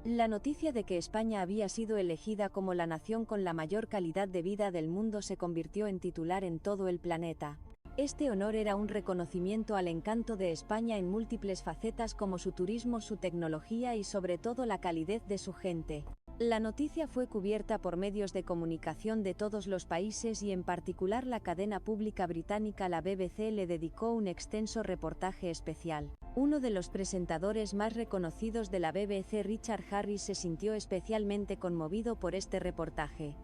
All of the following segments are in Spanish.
La noticia de que España había sido elegida como la nación con la mayor calidad de vida del mundo se convirtió en titular en todo el planeta. Este honor era un reconocimiento al encanto de España en múltiples facetas como su turismo, su tecnología y sobre todo la calidez de su gente. La noticia fue cubierta por medios de comunicación de todos los países y en particular la cadena pública británica la BBC le dedicó un extenso reportaje especial. Uno de los presentadores más reconocidos de la BBC, Richard Harris, se sintió especialmente conmovido por este reportaje.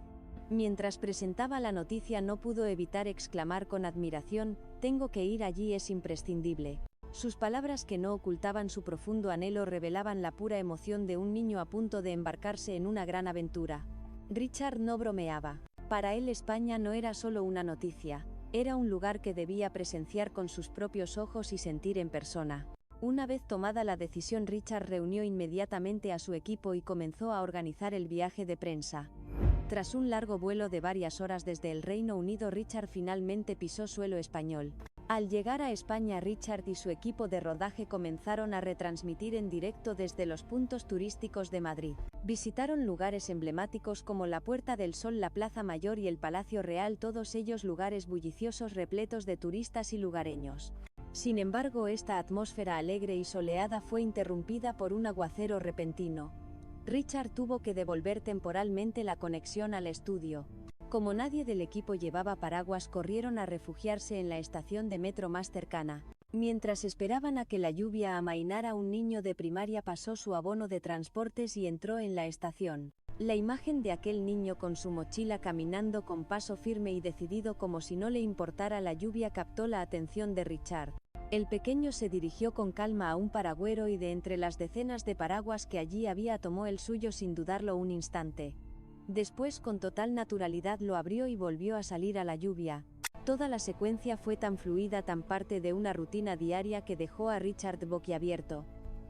Mientras presentaba la noticia no pudo evitar exclamar con admiración: «Tengo que ir allí, es imprescindible». Sus palabras, que no ocultaban su profundo anhelo, revelaban la pura emoción de un niño a punto de embarcarse en una gran aventura. Richard no bromeaba. Para él España no era solo una noticia, era un lugar que debía presenciar con sus propios ojos y sentir en persona. Una vez tomada la decisión, Richard reunió inmediatamente a su equipo y comenzó a organizar el viaje de prensa. Tras un largo vuelo de varias horas desde el Reino Unido, Richard finalmente pisó suelo español. Al llegar a España, Richard y su equipo de rodaje comenzaron a retransmitir en directo desde los puntos turísticos de Madrid. Visitaron lugares emblemáticos como la Puerta del Sol, la Plaza Mayor y el Palacio Real, todos ellos lugares bulliciosos repletos de turistas y lugareños. Sin embargo, esta atmósfera alegre y soleada fue interrumpida por un aguacero repentino. Richard tuvo que devolver temporalmente la conexión al estudio. Como nadie del equipo llevaba paraguas, corrieron a refugiarse en la estación de metro más cercana. Mientras esperaban a que la lluvia amainara, un niño de primaria pasó su abono de transportes y entró en la estación. La imagen de aquel niño con su mochila caminando con paso firme y decidido como si no le importara la lluvia captó la atención de Richard. El pequeño se dirigió con calma a un paragüero y de entre las decenas de paraguas que allí había tomó el suyo sin dudarlo un instante. Después, con total naturalidad, lo abrió y volvió a salir a la lluvia. Toda la secuencia fue tan fluida, tan parte de una rutina diaria, que dejó a Richard boquiabierto.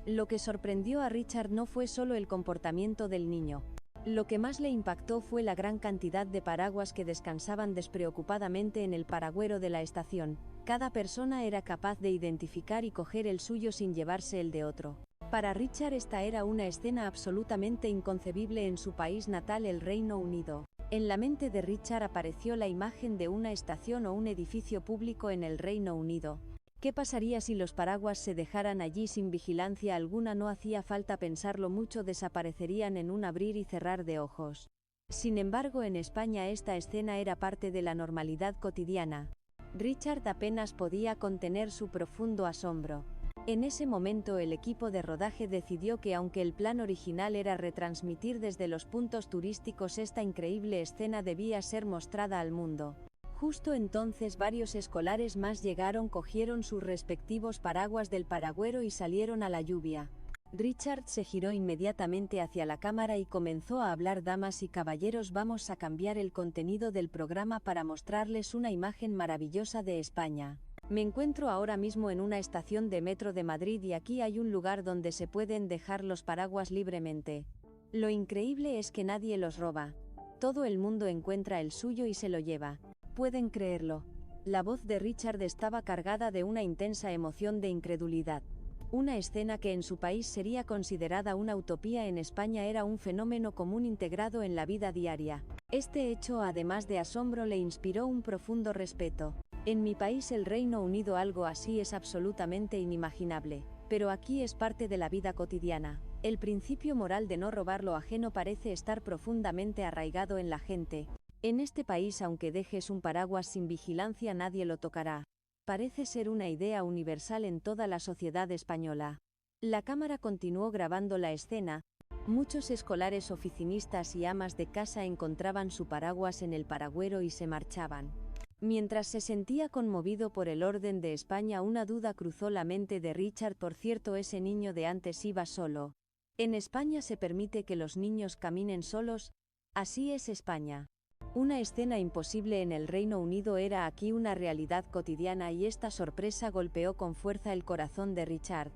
Lo que sorprendió a Richard no fue solo el comportamiento del niño. Lo que más le impactó fue la gran cantidad de paraguas que descansaban despreocupadamente en el paragüero de la estación. Cada persona era capaz de identificar y coger el suyo sin llevarse el de otro. Para Richard esta era una escena absolutamente inconcebible en su país natal, el Reino Unido. En la mente de Richard apareció la imagen de una estación o un edificio público en el Reino Unido. ¿Qué pasaría si los paraguas se dejaran allí sin vigilancia alguna? No hacía falta pensarlo mucho, desaparecerían en un abrir y cerrar de ojos. Sin embargo, en España esta escena era parte de la normalidad cotidiana. Richard apenas podía contener su profundo asombro. En ese momento el equipo de rodaje decidió que, aunque el plan original era retransmitir desde los puntos turísticos, esta increíble escena debía ser mostrada al mundo. Justo entonces varios escolares más llegaron, cogieron sus respectivos paraguas del paragüero y salieron a la lluvia. Richard se giró inmediatamente hacia la cámara y comenzó a hablar: «Damas y caballeros, vamos a cambiar el contenido del programa para mostrarles una imagen maravillosa de España. Me encuentro ahora mismo en una estación de metro de Madrid y aquí hay un lugar donde se pueden dejar los paraguas libremente. Lo increíble es que nadie los roba. Todo el mundo encuentra el suyo y se lo lleva. ¿Pueden creerlo?». La voz de Richard estaba cargada de una intensa emoción de incredulidad. Una escena que en su país sería considerada una utopía, en España era un fenómeno común integrado en la vida diaria. Este hecho, además de asombro, le inspiró un profundo respeto. En mi país, el Reino Unido, algo así es absolutamente inimaginable. Pero aquí es parte de la vida cotidiana. El principio moral de no robar lo ajeno parece estar profundamente arraigado en la gente. En este país, aunque dejes un paraguas sin vigilancia, nadie lo tocará. Parece ser una idea universal en toda la sociedad española. La cámara continuó grabando la escena. Muchos escolares, oficinistas y amas de casa encontraban su paraguas en el paragüero y se marchaban. Mientras se sentía conmovido por el orden de España, una duda cruzó la mente de Richard. Por cierto, ese niño de antes iba solo. ¿En España se permite que los niños caminen solos? Así es España. Una escena imposible en el Reino Unido era aquí una realidad cotidiana, y esta sorpresa golpeó con fuerza el corazón de Richard.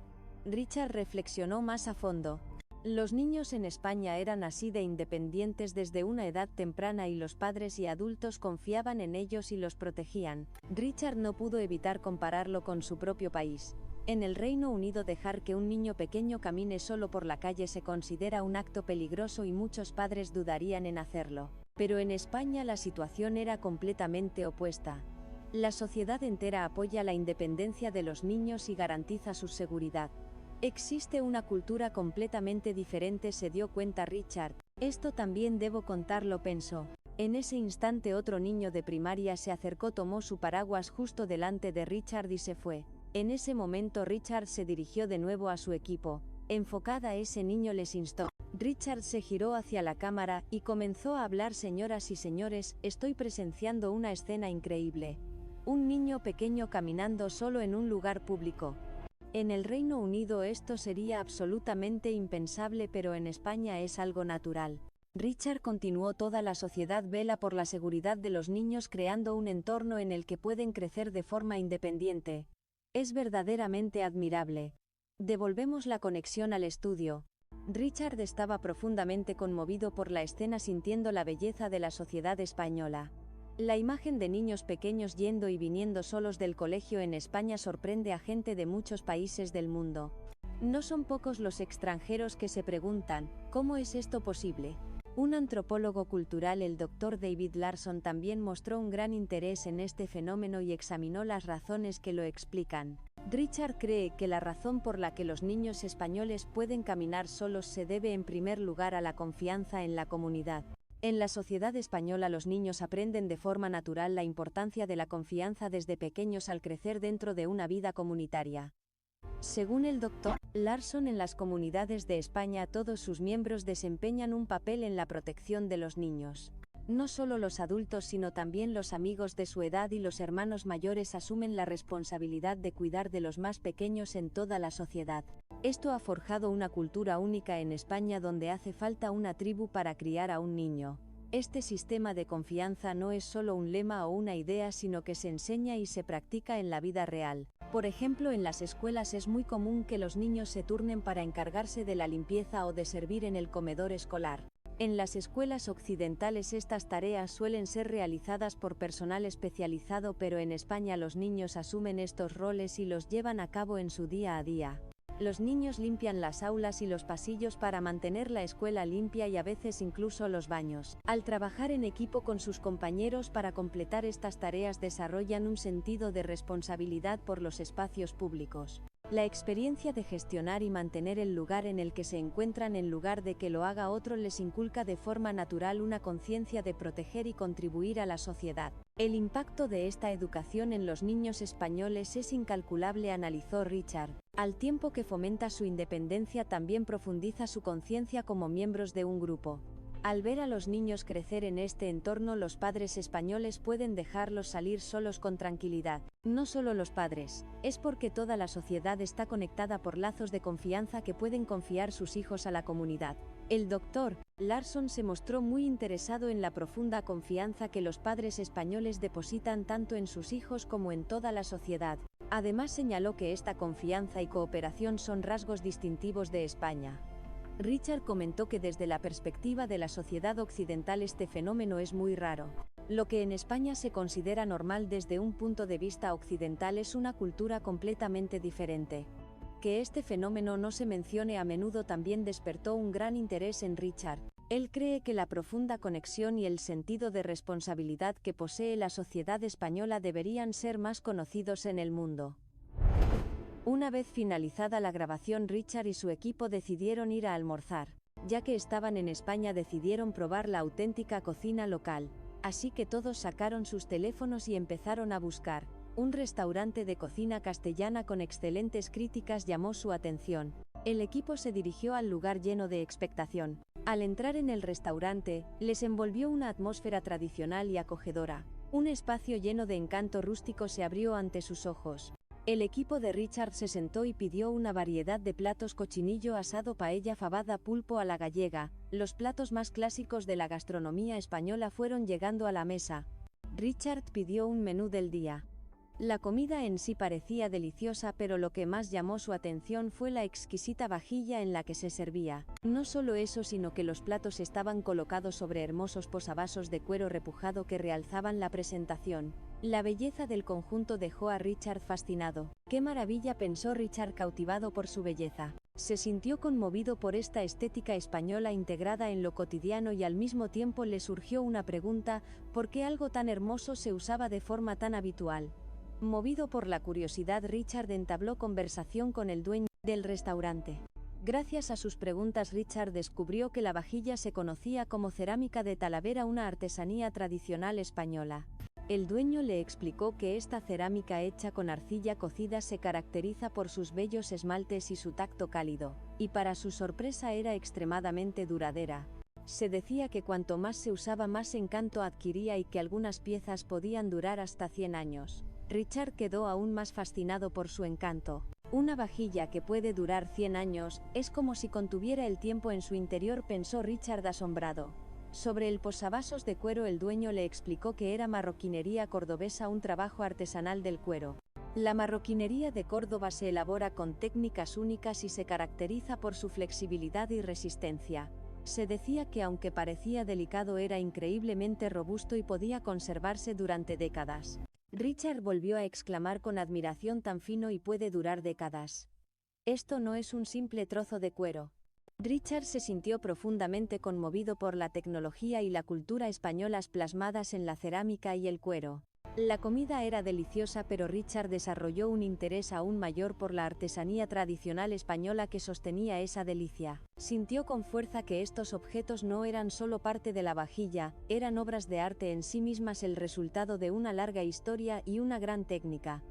Richard reflexionó más a fondo. Los niños en España eran así de independientes desde una edad temprana y los padres y adultos confiaban en ellos y los protegían. Richard no pudo evitar compararlo con su propio país. En el Reino Unido dejar que un niño pequeño camine solo por la calle se considera un acto peligroso y muchos padres dudarían en hacerlo. Pero en España la situación era completamente opuesta. La sociedad entera apoya la independencia de los niños y garantiza su seguridad. Existe una cultura completamente diferente, se dio cuenta Richard. Esto también debo contarlo, pensó. En ese instante otro niño de primaria se acercó, tomó su paraguas justo delante de Richard y se fue. En ese momento Richard se dirigió de nuevo a su equipo. Enfocada a ese niño les instó. Richard se giró hacia la cámara y comenzó a hablar. Señoras y señores, estoy presenciando una escena increíble. Un niño pequeño caminando solo en un lugar público. En el Reino Unido esto sería absolutamente impensable, pero en España es algo natural. Richard continuó: toda la sociedad vela por la seguridad de los niños, creando un entorno en el que pueden crecer de forma independiente. Es verdaderamente admirable. Devolvemos la conexión al estudio. Richard estaba profundamente conmovido por la escena, sintiendo la belleza de la sociedad española. La imagen de niños pequeños yendo y viniendo solos del colegio en España sorprende a gente de muchos países del mundo. No son pocos los extranjeros que se preguntan, ¿cómo es esto posible? Un antropólogo cultural, el Dr. David Larson, también mostró un gran interés en este fenómeno y examinó las razones que lo explican. Richard cree que la razón por la que los niños españoles pueden caminar solos se debe en primer lugar a la confianza en la comunidad. En la sociedad española los niños aprenden de forma natural la importancia de la confianza desde pequeños al crecer dentro de una vida comunitaria. Según el Dr. Larson, en las comunidades de España todos sus miembros desempeñan un papel en la protección de los niños. No solo los adultos sino también los amigos de su edad y los hermanos mayores asumen la responsabilidad de cuidar de los más pequeños en toda la sociedad. Esto ha forjado una cultura única en España donde hace falta una tribu para criar a un niño. Este sistema de confianza no es solo un lema o una idea, sino que se enseña y se practica en la vida real. Por ejemplo, en las escuelas es muy común que los niños se turnen para encargarse de la limpieza o de servir en el comedor escolar. En las escuelas occidentales estas tareas suelen ser realizadas por personal especializado, pero en España los niños asumen estos roles y los llevan a cabo en su día a día. Los niños limpian las aulas y los pasillos para mantener la escuela limpia y a veces incluso los baños. Al trabajar en equipo con sus compañeros para completar estas tareas desarrollan un sentido de responsabilidad por los espacios públicos. La experiencia de gestionar y mantener el lugar en el que se encuentran en lugar de que lo haga otro les inculca de forma natural una conciencia de proteger y contribuir a la sociedad. El impacto de esta educación en los niños españoles es incalculable, analizó Richard. Al tiempo que fomenta su independencia, también profundiza su conciencia como miembros de un grupo. Al ver a los niños crecer en este entorno, los padres españoles pueden dejarlos salir solos con tranquilidad. No solo los padres, es porque toda la sociedad está conectada por lazos de confianza que pueden confiar sus hijos a la comunidad. El Dr. Larson se mostró muy interesado en la profunda confianza que los padres españoles depositan tanto en sus hijos como en toda la sociedad. Además señaló que esta confianza y cooperación son rasgos distintivos de España. Richard comentó que desde la perspectiva de la sociedad occidental este fenómeno es muy raro. Lo que en España se considera normal desde un punto de vista occidental es una cultura completamente diferente. Que este fenómeno no se mencione a menudo también despertó un gran interés en Richard. Él cree que la profunda conexión y el sentido de responsabilidad que posee la sociedad española deberían ser más conocidos en el mundo. Una vez finalizada la grabación, Richard y su equipo decidieron ir a almorzar. Ya que estaban en España, decidieron probar la auténtica cocina local. Así que todos sacaron sus teléfonos y empezaron a buscar. Un restaurante de cocina castellana con excelentes críticas llamó su atención. El equipo se dirigió al lugar lleno de expectación. Al entrar en el restaurante, les envolvió una atmósfera tradicional y acogedora. Un espacio lleno de encanto rústico se abrió ante sus ojos. El equipo de Richard se sentó y pidió una variedad de platos: cochinillo asado, paella, fabada, pulpo a la gallega. Los platos más clásicos de la gastronomía española fueron llegando a la mesa. Richard pidió un menú del día. La comida en sí parecía deliciosa, pero lo que más llamó su atención fue la exquisita vajilla en la que se servía. No solo eso, sino que los platos estaban colocados sobre hermosos posavasos de cuero repujado que realzaban la presentación. La belleza del conjunto dejó a Richard fascinado. ¡Qué maravilla!, pensó Richard, cautivado por su belleza. Se sintió conmovido por esta estética española integrada en lo cotidiano y al mismo tiempo le surgió una pregunta: ¿por qué algo tan hermoso se usaba de forma tan habitual? Movido por la curiosidad, Richard entabló conversación con el dueño del restaurante. Gracias a sus preguntas, Richard descubrió que la vajilla se conocía como cerámica de Talavera, una artesanía tradicional española. El dueño le explicó que esta cerámica hecha con arcilla cocida se caracteriza por sus bellos esmaltes y su tacto cálido, y para su sorpresa era extremadamente duradera. Se decía que cuanto más se usaba, más encanto adquiría y que algunas piezas podían durar hasta 100 años. Richard quedó aún más fascinado por su encanto. Una vajilla que puede durar 100 años, es como si contuviera el tiempo en su interior, pensó Richard asombrado. Sobre el posavasos de cuero, el dueño le explicó que era marroquinería cordobesa, un trabajo artesanal del cuero. La marroquinería de Córdoba se elabora con técnicas únicas y se caracteriza por su flexibilidad y resistencia. Se decía que aunque parecía delicado, era increíblemente robusto y podía conservarse durante décadas. Richard volvió a exclamar con admiración: tan fino y puede durar décadas. Esto no es un simple trozo de cuero. Richard se sintió profundamente conmovido por la tecnología y la cultura españolas plasmadas en la cerámica y el cuero. La comida era deliciosa, pero Richard desarrolló un interés aún mayor por la artesanía tradicional española que sostenía esa delicia. Sintió con fuerza que estos objetos no eran solo parte de la vajilla, eran obras de arte en sí mismas, el resultado de una larga historia y una gran técnica.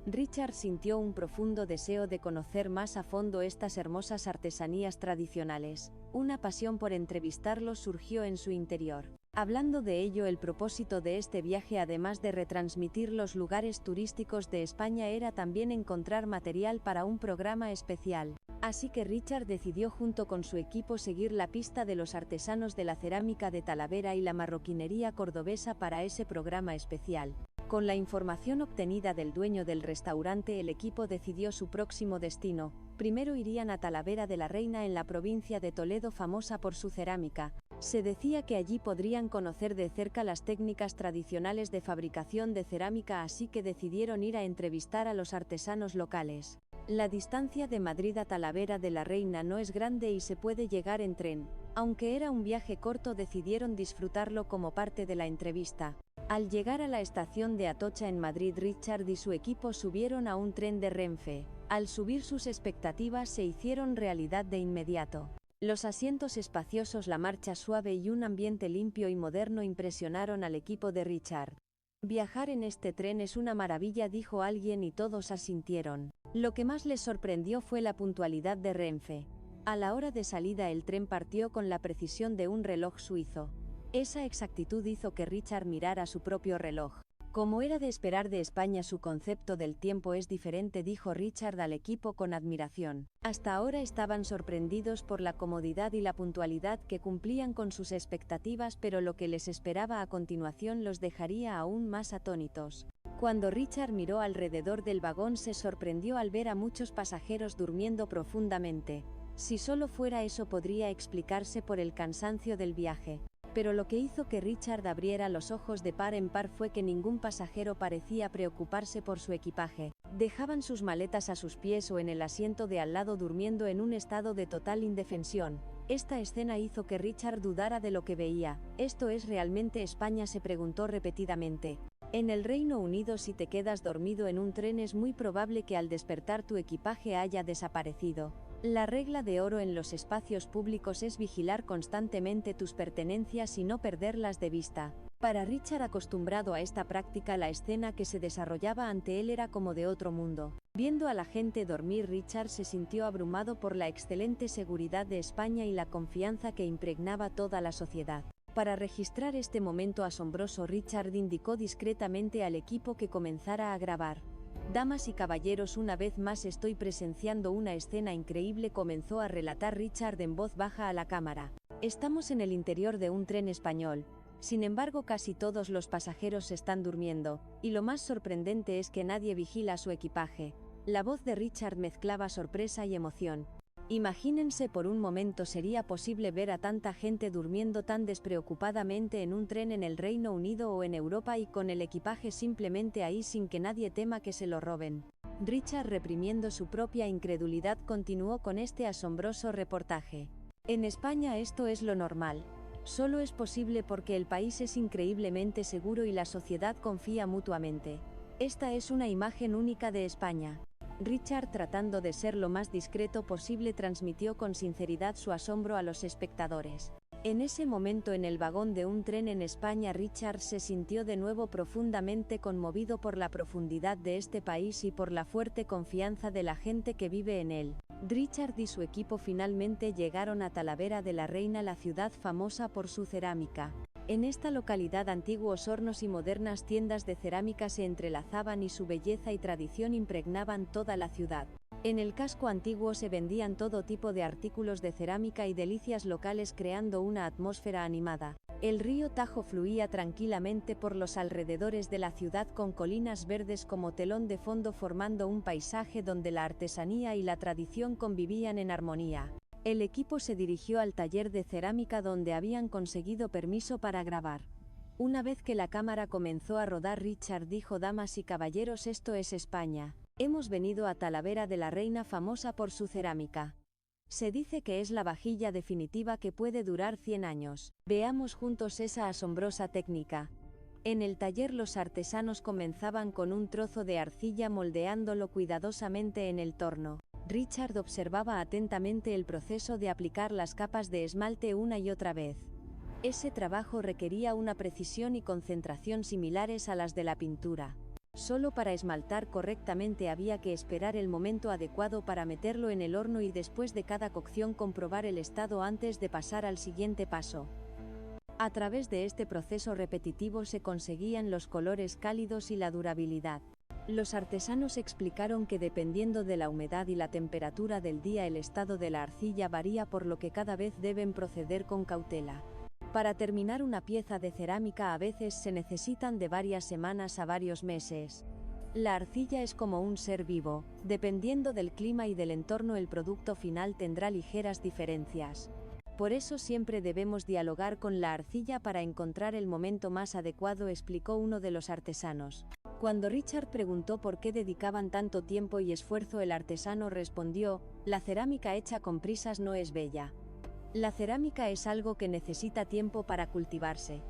Richard sintió un profundo deseo de conocer más a fondo estas hermosas artesanías tradicionales. Una pasión por entrevistarlos surgió en su interior. Hablando de ello, el propósito de este viaje, además de retransmitir los lugares turísticos de España, era también encontrar material para un programa especial. Así que Richard decidió junto con su equipo seguir la pista de los artesanos de la cerámica de Talavera y la marroquinería cordobesa para ese programa especial. Con la información obtenida del dueño del restaurante, el equipo decidió su próximo destino. Primero irían a Talavera de la Reina, en la provincia de Toledo, famosa por su cerámica. Se decía que allí podrían conocer de cerca las técnicas tradicionales de fabricación de cerámica, así que decidieron ir a entrevistar a los artesanos locales. La distancia de Madrid a Talavera de la Reina no es grande y se puede llegar en tren. Aunque era un viaje corto, decidieron disfrutarlo como parte de la entrevista. Al llegar a la estación de Atocha en Madrid, Richard y su equipo subieron a un tren de Renfe. Al subir, sus expectativas se hicieron realidad de inmediato. Los asientos espaciosos, la marcha suave y un ambiente limpio y moderno impresionaron al equipo de Richard. Viajar en este tren es una maravilla, dijo alguien, y todos asintieron. Lo que más les sorprendió fue la puntualidad de Renfe. A la hora de salida, el tren partió con la precisión de un reloj suizo. Esa exactitud hizo que Richard mirara su propio reloj. Como era de esperar de España, su concepto del tiempo es diferente, dijo Richard al equipo con admiración. Hasta ahora estaban sorprendidos por la comodidad y la puntualidad que cumplían con sus expectativas, pero lo que les esperaba a continuación los dejaría aún más atónitos. Cuando Richard miró alrededor del vagón, se sorprendió al ver a muchos pasajeros durmiendo profundamente. Si solo fuera eso, podría explicarse por el cansancio del viaje. Pero lo que hizo que Richard abriera los ojos de par en par fue que ningún pasajero parecía preocuparse por su equipaje. Dejaban sus maletas a sus pies o en el asiento de al lado, durmiendo en un estado de total indefensión. Esta escena hizo que Richard dudara de lo que veía. ¿Esto es realmente España?, se preguntó repetidamente. En el Reino Unido, si te quedas dormido en un tren, es muy probable que al despertar tu equipaje haya desaparecido. La regla de oro en los espacios públicos es vigilar constantemente tus pertenencias y no perderlas de vista. Para Richard, acostumbrado a esta práctica, la escena que se desarrollaba ante él era como de otro mundo. Viendo a la gente dormir, Richard se sintió abrumado por la excelente seguridad de España y la confianza que impregnaba toda la sociedad. Para registrar este momento asombroso, Richard indicó discretamente al equipo que comenzara a grabar. «Damas y caballeros, una vez más estoy presenciando una escena increíble», comenzó a relatar Richard en voz baja a la cámara. «Estamos en el interior de un tren español. Sin embargo, casi todos los pasajeros están durmiendo, y lo más sorprendente es que nadie vigila su equipaje». La voz de Richard mezclaba sorpresa y emoción. Imagínense por un momento sería posible ver a tanta gente durmiendo tan despreocupadamente en un tren en el Reino Unido o en Europa y con el equipaje simplemente ahí sin que nadie tema que se lo roben. Richard, reprimiendo su propia incredulidad, continuó con este asombroso reportaje. En España esto es lo normal. Solo es posible porque el país es increíblemente seguro y la sociedad confía mutuamente. Esta es una imagen única de España. Richard, tratando de ser lo más discreto posible, transmitió con sinceridad su asombro a los espectadores. En ese momento, en el vagón de un tren en España, Richard se sintió de nuevo profundamente conmovido por la profundidad de este país y por la fuerte confianza de la gente que vive en él. Richard y su equipo finalmente llegaron a Talavera de la Reina, la ciudad famosa por su cerámica. En esta localidad antiguos hornos y modernas tiendas de cerámica se entrelazaban y su belleza y tradición impregnaban toda la ciudad. En el casco antiguo se vendían todo tipo de artículos de cerámica y delicias locales, creando una atmósfera animada. El río Tajo fluía tranquilamente por los alrededores de la ciudad con colinas verdes como telón de fondo, formando un paisaje donde la artesanía y la tradición convivían en armonía. El equipo se dirigió al taller de cerámica donde habían conseguido permiso para grabar. Una vez que la cámara comenzó a rodar, Richard dijo: «Damas y caballeros, esto es España. Hemos venido a Talavera de la Reina, famosa por su cerámica. Se dice que es la vajilla definitiva que puede durar 100 años. Veamos juntos esa asombrosa técnica». En el taller los artesanos comenzaban con un trozo de arcilla, moldeándolo cuidadosamente en el torno. Richard observaba atentamente el proceso de aplicar las capas de esmalte una y otra vez. Ese trabajo requería una precisión y concentración similares a las de la pintura. Solo para esmaltar correctamente había que esperar el momento adecuado para meterlo en el horno y después de cada cocción comprobar el estado antes de pasar al siguiente paso. A través de este proceso repetitivo se conseguían los colores cálidos y la durabilidad. Los artesanos explicaron que dependiendo de la humedad y la temperatura del día el estado de la arcilla varía, por lo que cada vez deben proceder con cautela. Para terminar una pieza de cerámica a veces se necesitan de varias semanas a varios meses. La arcilla es como un ser vivo, dependiendo del clima y del entorno el producto final tendrá ligeras diferencias. Por eso siempre debemos dialogar con la arcilla para encontrar el momento más adecuado, explicó uno de los artesanos. Cuando Richard preguntó por qué dedicaban tanto tiempo y esfuerzo, el artesano respondió: «La cerámica hecha con prisas no es bella. La cerámica es algo que necesita tiempo para cultivarse.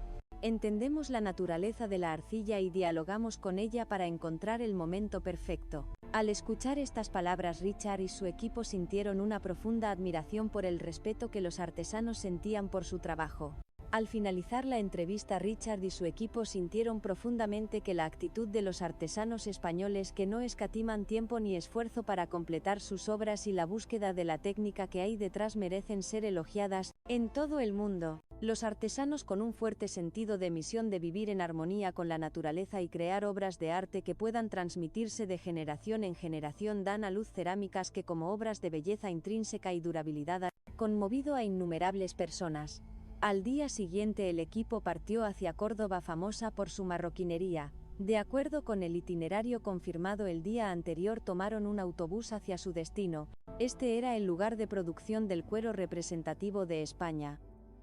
Entendemos la naturaleza de la arcilla y dialogamos con ella para encontrar el momento perfecto». Al escuchar estas palabras, Richard y su equipo sintieron una profunda admiración por el respeto que los artesanos sentían por su trabajo. Al finalizar la entrevista, Richard y su equipo sintieron profundamente que la actitud de los artesanos españoles, que no escatiman tiempo ni esfuerzo para completar sus obras, y la búsqueda de la técnica que hay detrás merecen ser elogiadas. En todo el mundo, los artesanos con un fuerte sentido de misión de vivir en armonía con la naturaleza y crear obras de arte que puedan transmitirse de generación en generación dan a luz cerámicas que, como obras de belleza intrínseca y durabilidad, han conmovido a innumerables personas. Al día siguiente el equipo partió hacia Córdoba, famosa por su marroquinería. De acuerdo con el itinerario confirmado el día anterior, tomaron un autobús hacia su destino. Este era el lugar de producción del cuero representativo de España.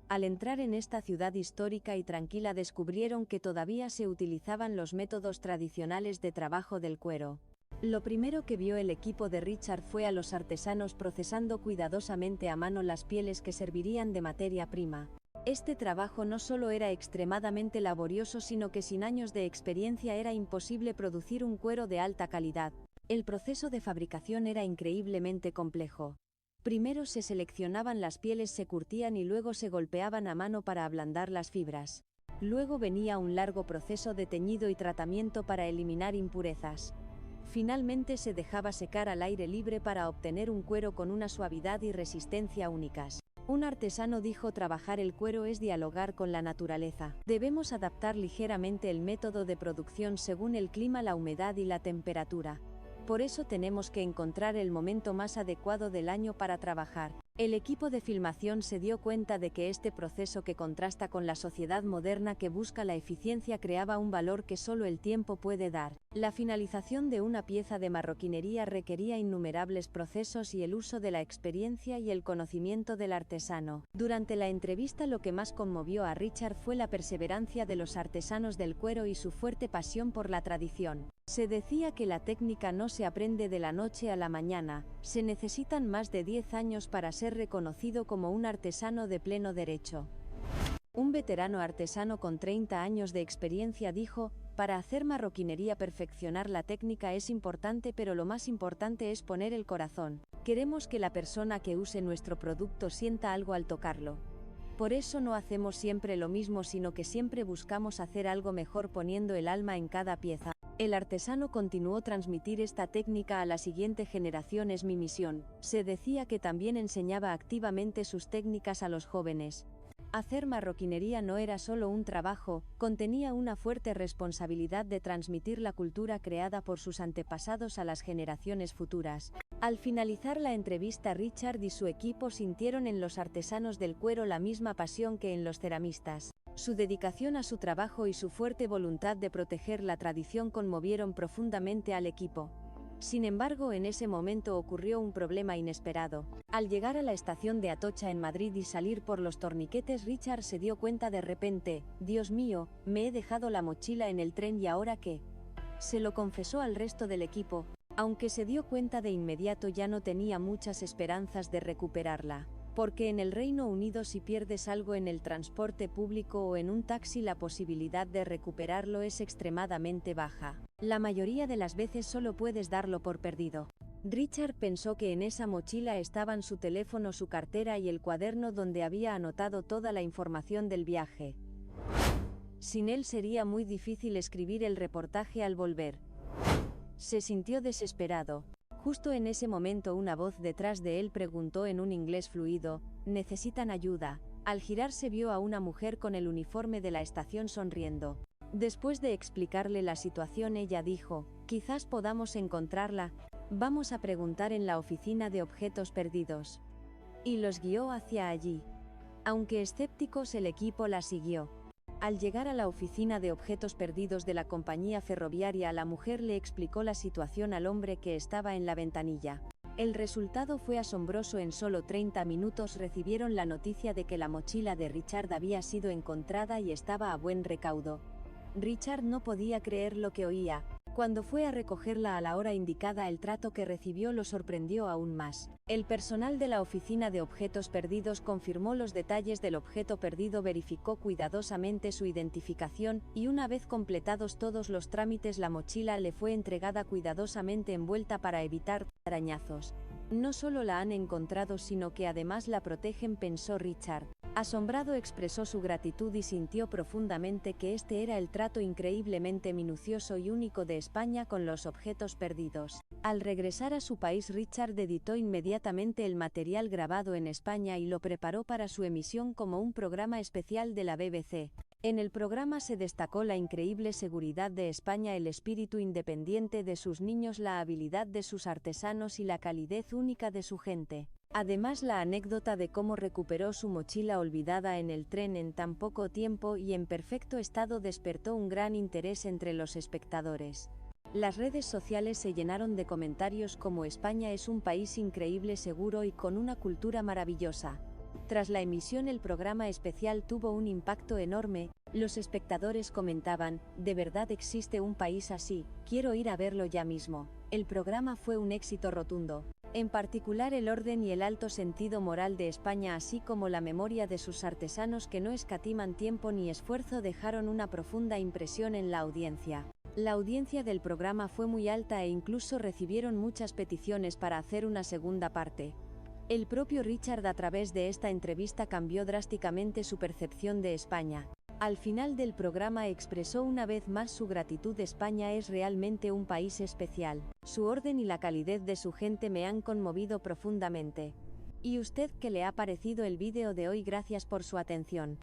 Al entrar en esta ciudad histórica y tranquila, descubrieron que todavía se utilizaban los métodos tradicionales de trabajo del cuero. Lo primero que vio el equipo de Richard fue a los artesanos procesando cuidadosamente a mano las pieles que servirían de materia prima. Este trabajo no solo era extremadamente laborioso, sino que sin años de experiencia era imposible producir un cuero de alta calidad. El proceso de fabricación era increíblemente complejo. Primero se seleccionaban las pieles, se curtían y luego se golpeaban a mano para ablandar las fibras. Luego venía un largo proceso de teñido y tratamiento para eliminar impurezas. Finalmente se dejaba secar al aire libre para obtener un cuero con una suavidad y resistencia únicas. Un artesano dijo: «Trabajar el cuero es dialogar con la naturaleza. Debemos adaptar ligeramente el método de producción según el clima, la humedad y la temperatura. Por eso tenemos que encontrar el momento más adecuado del año para trabajar. El equipo de filmación se dio cuenta de que este proceso, que contrasta con la sociedad moderna que busca la eficiencia, creaba un valor que solo el tiempo puede dar. La finalización de una pieza de marroquinería requería innumerables procesos y el uso de la experiencia y el conocimiento del artesano. Durante la entrevista, lo que más conmovió a Richard fue la perseverancia de los artesanos del cuero y su fuerte pasión por la tradición. Se decía que la técnica no se aprende de la noche a la mañana, se necesitan más de 10 años para ser reconocido como un artesano de pleno derecho. Un veterano artesano con 30 años de experiencia dijo: "Para hacer marroquinería, perfeccionar la técnica es importante, pero lo más importante es poner el corazón. Queremos que la persona que use nuestro producto sienta algo al tocarlo. Por eso no hacemos siempre lo mismo, sino que siempre buscamos hacer algo mejor poniendo el alma en cada pieza". El artesano continuó: "Transmitir esta técnica a la siguiente generación es mi misión". Se decía que también enseñaba activamente sus técnicas a los jóvenes. Hacer marroquinería no era solo un trabajo, contenía una fuerte responsabilidad de transmitir la cultura creada por sus antepasados a las generaciones futuras. Al finalizar la entrevista, Richard y su equipo sintieron en los artesanos del cuero la misma pasión que en los ceramistas. Su dedicación a su trabajo y su fuerte voluntad de proteger la tradición conmovieron profundamente al equipo. Sin embargo, en ese momento ocurrió un problema inesperado. Al llegar a la estación de Atocha en Madrid y salir por los torniquetes, Richard se dio cuenta de repente: "Dios mío, me he dejado la mochila en el tren, ¿y ahora qué?". Se lo confesó al resto del equipo, aunque se dio cuenta de inmediato ya no tenía muchas esperanzas de recuperarla. Porque en el Reino Unido, si pierdes algo en el transporte público o en un taxi, la posibilidad de recuperarlo es extremadamente baja. La mayoría de las veces solo puedes darlo por perdido. Richard pensó que en esa mochila estaban su teléfono, su cartera y el cuaderno donde había anotado toda la información del viaje. Sin él sería muy difícil escribir el reportaje al volver. Se sintió desesperado. Justo en ese momento, una voz detrás de él preguntó en un inglés fluido: "¿Necesitan ayuda?". Al girarse, vio a una mujer con el uniforme de la estación sonriendo. Después de explicarle la situación, ella dijo: "Quizás podamos encontrarla. Vamos a preguntar en la oficina de objetos perdidos". Y los guió hacia allí. Aunque escépticos, el equipo la siguió. Al llegar a la oficina de objetos perdidos de la compañía ferroviaria, la mujer le explicó la situación al hombre que estaba en la ventanilla. El resultado fue asombroso. En solo 30 minutos recibieron la noticia de que la mochila de Richard había sido encontrada y estaba a buen recaudo. Richard no podía creer lo que oía. Cuando fue a recogerla a la hora indicada, el trato que recibió lo sorprendió aún más. El personal de la oficina de objetos perdidos confirmó los detalles del objeto perdido, verificó cuidadosamente su identificación y, una vez completados todos los trámites, la mochila le fue entregada cuidadosamente envuelta para evitar arañazos. No solo la han encontrado, sino que además la protegen, pensó Richard. Asombrado, expresó su gratitud y sintió profundamente que este era el trato increíblemente minucioso y único de España con los objetos perdidos. Al regresar a su país, Richard editó inmediatamente el material grabado en España y lo preparó para su emisión como un programa especial de la BBC. En el programa se destacó la increíble seguridad de España, el espíritu independiente de sus niños, la habilidad de sus artesanos y la calidez única de su gente. Además, la anécdota de cómo recuperó su mochila olvidada en el tren en tan poco tiempo y en perfecto estado despertó un gran interés entre los espectadores. Las redes sociales se llenaron de comentarios como: "España es un país increíble, seguro y con una cultura maravillosa". Tras la emisión, el programa especial tuvo un impacto enorme. Los espectadores comentaban: "¿De verdad existe un país así? Quiero ir a verlo ya mismo". El programa fue un éxito rotundo. En particular, el orden y el alto sentido moral de España, así como la memoria de sus artesanos que no escatiman tiempo ni esfuerzo, dejaron una profunda impresión en la audiencia. La audiencia del programa fue muy alta e incluso recibieron muchas peticiones para hacer una segunda parte. El propio Richard, a través de esta entrevista, cambió drásticamente su percepción de España. Al final del programa expresó una vez más su gratitud. España es realmente un país especial. Su orden y la calidez de su gente me han conmovido profundamente. ¿Y usted qué le ha parecido el vídeo de hoy? Gracias por su atención.